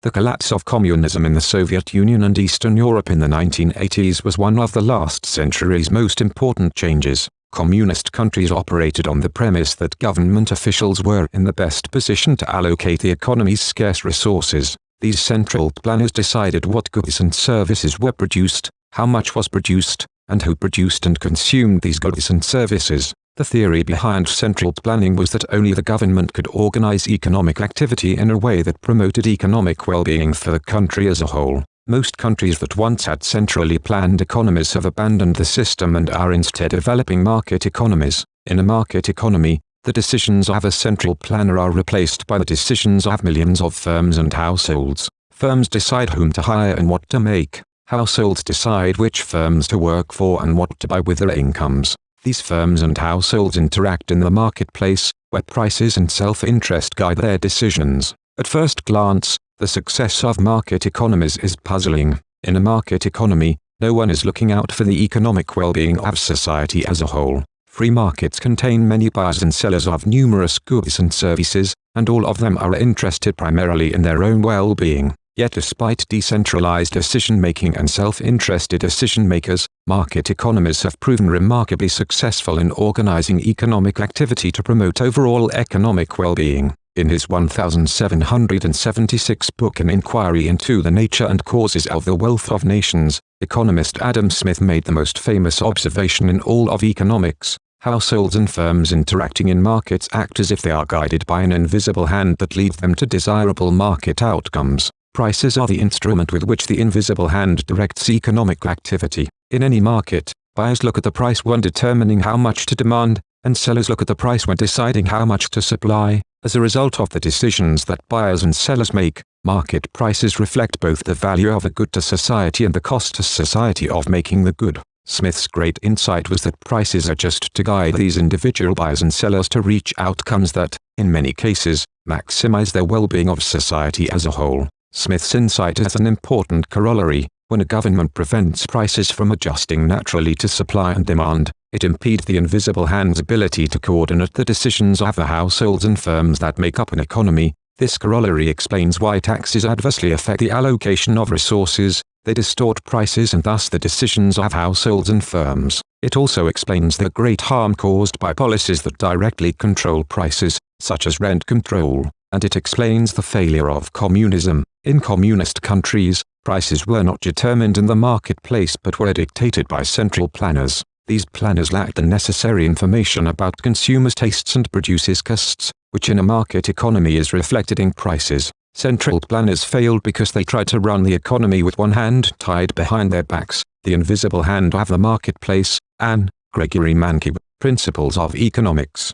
The collapse of communism in the Soviet Union and Eastern Europe in the 1980s was one of the last century's most important changes. Communist countries operated on the premise that government officials were in the best position to allocate the economy's scarce resources. These central planners decided what goods and services were produced, how much was produced, and who produced and consumed these goods and services. The theory behind central planning was that only the government could organize economic activity in a way that promoted economic well-being for the country as a whole. Most countries that once had centrally planned economies have abandoned the system and are instead developing market economies. In a market economy, the decisions of a central planner are replaced by the decisions of millions of firms and households. Firms decide whom to hire and what to make. Households decide which firms to work for and what to buy with their incomes. These firms and households interact in the marketplace, where prices and self-interest guide their decisions. At first glance, the success of market economies is puzzling. In a market economy, no one is looking out for the economic well-being of society as a whole. Free markets contain many buyers and sellers of numerous goods and services, and all of them are interested primarily in their own well-being. Yet despite decentralized decision-making and self-interested decision-makers, market economies have proven remarkably successful in organizing economic activity to promote overall economic well-being. In his 1776 book An Inquiry into the Nature and Causes of the Wealth of Nations, economist Adam Smith made the most famous observation in all of economics. Households and firms interacting in markets act as if they are guided by an invisible hand that leads them to desirable market outcomes. Prices are the instrument with which the invisible hand directs economic activity. In any market, buyers look at the price when determining how much to demand, and sellers look at the price when deciding how much to supply. As a result of the decisions that buyers and sellers make, market prices reflect both the value of a good to society and the cost to society of making the good. Smith's great insight was that prices are just to guide these individual buyers and sellers to reach outcomes that, in many cases, maximize their well-being of society as a whole. Smith's insight has an important corollary. When a government prevents prices from adjusting naturally to supply and demand, it impedes the invisible hand's ability to coordinate the decisions of the households and firms that make up an economy. This corollary explains why taxes adversely affect the allocation of resources. They distort prices and thus the decisions of households and firms. It also explains the great harm caused by policies that directly control prices, such as rent control. And it explains the failure of communism. In communist countries, prices were not determined in the marketplace but were dictated by central planners. These planners lacked the necessary information about consumers' tastes and produces costs, which in a market economy is reflected in prices. Central planners failed because they tried to run the economy with one hand tied behind their backs, the invisible hand of the marketplace. Gregory Mankiw, Principles of Economics.